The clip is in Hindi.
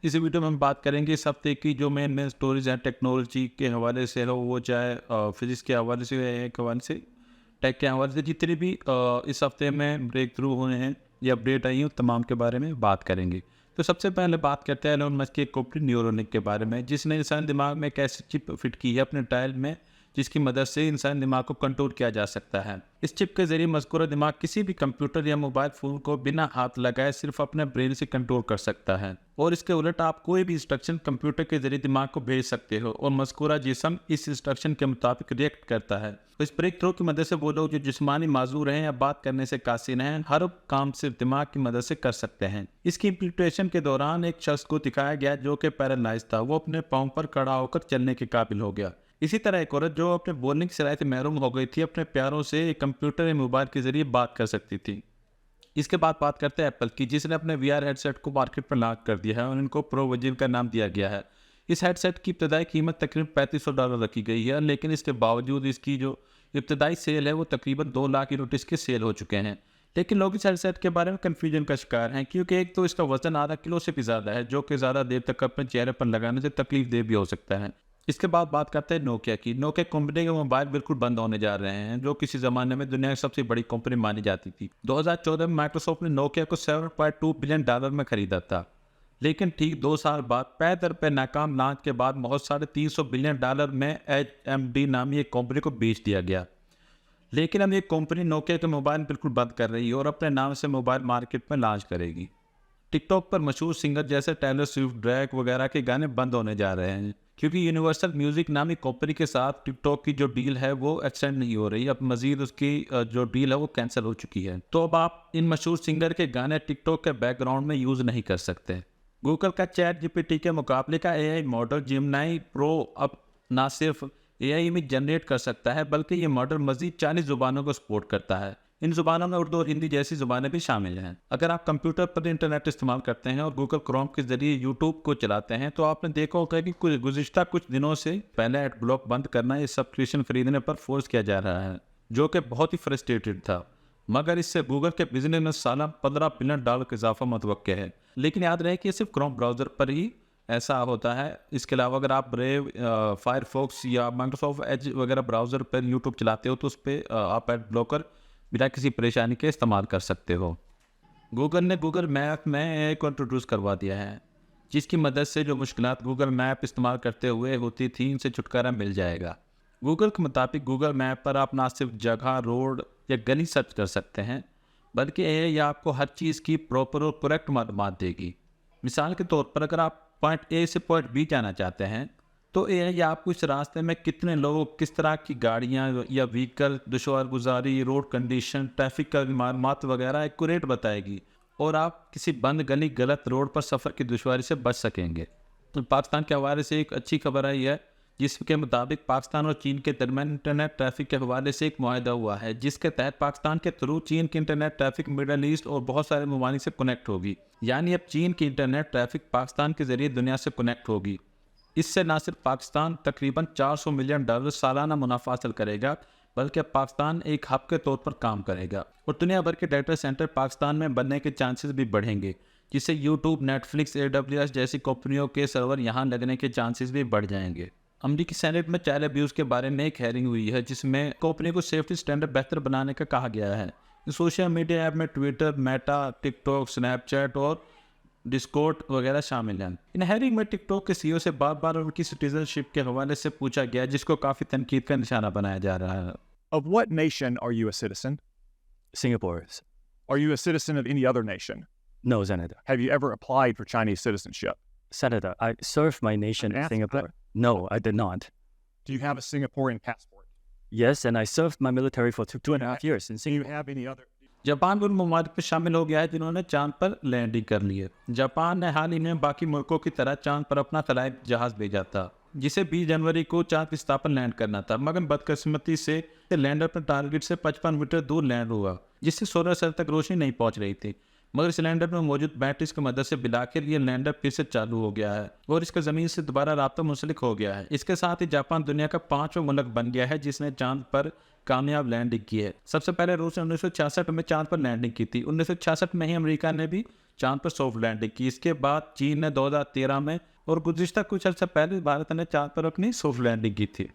इस वीडियो में हम बात करेंगे इस हफ्ते की जो मेन स्टोरीज हैं टेक्नोलॉजी के हवाले से हो, वो चाहे फिजिक्स के हवाले से या एक हवाले से टेक के हवाले से, जितने भी इस हफ्ते में ब्रेक थ्रू हुए हैं या अपडेट आई हैं तमाम के बारे में बात करेंगे। तो सबसे पहले बात करते हैं एलोन मस्क की एक कंपनी न्यूरोलिंक के बारे में, जिसने इंसान दिमाग में एक ऐसी चिप फिट की है अपने टाइल में जिसकी मदद से इंसान दिमाग को कंट्रोल किया जा सकता है। इस चिप के जरिए मस्कुरा दिमाग किसी भी कंप्यूटर या मोबाइल फोन को बिना हाथ लगाए सिर्फ अपने ब्रेन से कंट्रोल कर सकता है, और इसके उलट आप कोई भी इंस्ट्रक्शन कंप्यूटर के जरिए दिमाग को भेज सकते हो और मस्कुरा जिस्म इस इंस्ट्रक्शन के मुताबिक रिएक्ट करता है। तो इस ब्रेक थ्रू की मदद से वो लोग जो जिस्मानी माजूर हैं या बात करने से कासिर हैं, हर काम सिर्फ दिमाग की मदद से कर सकते हैं। इसकी इम्प्लीमेंटेशन के दौरान एक शख्स को दिखाया गया जो कि पैरालाइज था, वो अपने पाँव पर खड़ा होकर चलने के काबिल हो गया। इसी तरह एक औरत जो अपने बोलने की सलाहियत महरूम हो गई थी, अपने प्यारों से एक कंप्यूटर या मोबाइल के जरिए बात कर सकती थी। इसके बाद बात करते हैं एप्पल की, जिसने अपने VR हेडसेट को मार्केट पर लॉन्च कर दिया है और इनको प्रो वर्जन का नाम दिया गया है। इस हेडसेट की इब्तदाई कीमत तकरीबन $3500 रखी गई है, लेकिन इसके बावजूद इसकी जो इब्तदाई सेल है वो तकरीबन 2 लाख यूनिट्स के सेल हो चुके हैं। लेकिन लोग इस हेडसेट के बारे में कन्फ्यूजन का शिकार हैं, क्योंकि एक तो इसका वजन आधा किलो से भी ज़्यादा है, जो कि ज़्यादा देर तक अपने चेहरे पर लगाने से तकलीफ दे भी हो सकता है। इसके बाद बात करते हैं नोकिया की। नोकिया कंपनी के मोबाइल बिल्कुल बंद होने जा रहे हैं, जो किसी ज़माने में दुनिया की सबसे बड़ी कंपनी मानी जाती थी। 2014 में माइक्रोसॉफ्ट ने नोकिया को $7.2 बिलियन में खरीदा था, लेकिन ठीक 2 साल बाद पैदर पे नाकाम लॉन्च के बाद बहुत सारे $300 बिलियन में HMD नामी एक कंपनी को बेच दिया गया। लेकिन अब ये कंपनी नोकिया के मोबाइल बिल्कुल बंद कर रही है और अपने नाम से मोबाइल मार्केट में लॉन्च करेगी। टिकटॉक पर मशहूर सिंगर जैसे टेलर स्विफ्ट, ड्रैक वगैरह के गाने बंद होने जा रहे हैं, क्योंकि यूनिवर्सल म्यूजिक नामी कंपनी के साथ टिकटॉक की जो डील है वो एक्सटेंड नहीं हो रही। अब मजीद उसकी जो डील है वो कैंसिल हो चुकी है। तो अब आप इन मशहूर सिंगर के गाने टिकटॉक के बैकग्राउंड में यूज़ नहीं कर सकते। गूगल का ChatGPT के मुकाबले का AI मॉडल जेमिनी प्रो अब ना सिर्फ AI इमेज जनरेट कर सकता है, बल्कि ये मॉडल मजीद 40 ज़ुबानों को सपोर्ट करता है। इन ज़ुबानों में उर्दू और हिंदी जैसी ज़ुबानें भी शामिल हैं। अगर आप कंप्यूटर पर इंटरनेट इस्तेमाल करते हैं और गूगल क्रोम के जरिए यूट्यूब को चलाते हैं, तो आपने देखा होगा कि गुज़िश्ता कुछ दिनों से पहले एड ब्लॉक बंद करना या सब्सक्रिप्शन खरीदने पर फोर्स किया जा रहा है, जो कि बहुत ही फ्रस्ट्रेटेड था। मगर इससे गूगल के बिजनेस में सालाना $15 बिलियन का इजाफा मुतवक्के है। लेकिन याद रहे कि ये सिर्फ क्रोम ब्राउज़र पर ही ऐसा होता है। इसके अलावा अगर आप ब्रेव, फायरफॉक्स या माइक्रोसॉफ्ट एज वगैरह ब्राउज़र पर यूट्यूब चलाते हो, तो उस पर आप एड ब्लॉकर बिना किसी परेशानी के इस्तेमाल कर सकते हो। गूगल ने गूगल मैप में AI को इंट्रोड्यूस करवा दिया है, जिसकी मदद से जो मुश्किलात गूगल मैप इस्तेमाल करते हुए होती थी, इनसे छुटकारा मिल जाएगा। गूगल के मुताबिक गूगल मैप पर आप ना सिर्फ जगह, रोड या गली सर्च कर सकते हैं, बल्कि AI आपको हर चीज़ की प्रॉपर और करेक्ट मालूमात देगी। मिसाल के तौर पर अगर आप पॉइंट A से पॉइंट B जाना चाहते हैं, तो AI आपको इस रास्ते में कितने लोग, किस तरह की गाड़ियाँ या व्हीकल, दुश्वार गुजारी, रोड कंडीशन, ट्रैफिक का मालूमात वगैरह एक्यूरेट बताएगी, और आप किसी बंद गली, गलत रोड पर सफ़र की दुश्वारी से बच सकेंगे। तो पाकिस्तान के हवाले से एक अच्छी खबर आई है, जिसके मुताबिक पाकिस्तान और चीन के दरमियान इंटरनेट ट्रैफिक के हवाले से एक मुआहदा हुआ है, जिसके तहत पाकिस्तान के थ्रू चीन की इंटरनेट ट्रैफिक मिडल ईस्ट और बहुत सारे ममालिक से कनेक्ट होगी। यानी अब चीन की इंटरनेट ट्रैफिक पाकिस्तान के जरिए दुनिया से कनेक्ट होगी। इससे न सिर्फ पाकिस्तान तकरीबन $400 मिलियन सालाना मुनाफा हासिल करेगा, बल्कि अब पाकिस्तान एक हब के तौर पर काम करेगा और दुनिया भर के डाटा सेंटर पाकिस्तान में बनने के चांसेस भी बढ़ेंगे, जिससे यूट्यूब, नेटफ्लिक्स, AWS जैसी कंपनियों के सर्वर यहाँ लगने के चांसेस भी बढ़ जाएंगे। अमेरिकी सेनेट में चाइल्ड अब्यूज़ के बारे में एक हेयरिंग हुई है, जिसमें कंपनी को सेफ्टी स्टैंडर्ड बेहतर बनाने का कहा गया है। सोशल मीडिया ऐप में ट्विटर, मेटा, टिकटॉक, स्नैपचैट और डिस्कॉर्ड वगैरह शामिल हैं। इन हेयरिंग में टिकटॉक के CEO से बार बार उनकी सिटीजनशिप के हवाले से पूछा गया, जिसको काफ़ी तनकीद का निशाना बनाया जा रहा है। Of what nation are you a citizen? Singapore. Are you a citizen of any other nation? No, Senator. Have you ever applied for Chinese citizenship? Senator, I served my nation in asked Singapore. about No, I did not. Do you have a Singaporean passport? Yes, and I served my military for two and a half years in Do you Singapore. have any other? Japan उन ममालिक में शामिल हो गया है जिन्होंने चांद पर लैंडिंग कर ली है। जापान ने हाल ही में बाकी मुल्कों की तरह चांद पर अपना खलाई जहाज भेजा था, जिसे 20 जनवरी को चांद स्थान पर लैंड करना था, मगर बदकिस्मती से लैंडर पर टारगेट से 55 मीटर दूर लैंड हुआ, जिससे 16 साल तक रोशनी नहीं पहुंच रही थी। मगर सिलेंडर में मौजूद बैटरीज की मदद से बिलाकर ये लैंडर फिर से चालू हो गया है और इसका ज़मीन से दोबारा राब्ता मुंसलिक हो गया है। इसके साथ ही जापान दुनिया का 5वां मुल्क बन गया है जिसने चांद पर कामयाब लैंडिंग की है। सबसे पहले रूस ने 1966 में चांद पर लैंडिंग की थी। 1966 में ही अमेरिका ने भी चांद पर सॉफ्ट लैंडिंग की। इसके बाद चीन ने 2013 में और गुज़िश्ता कुछ अर्सा पहले भारत ने चांद पर अपनी सॉफ्ट लैंडिंग की थी।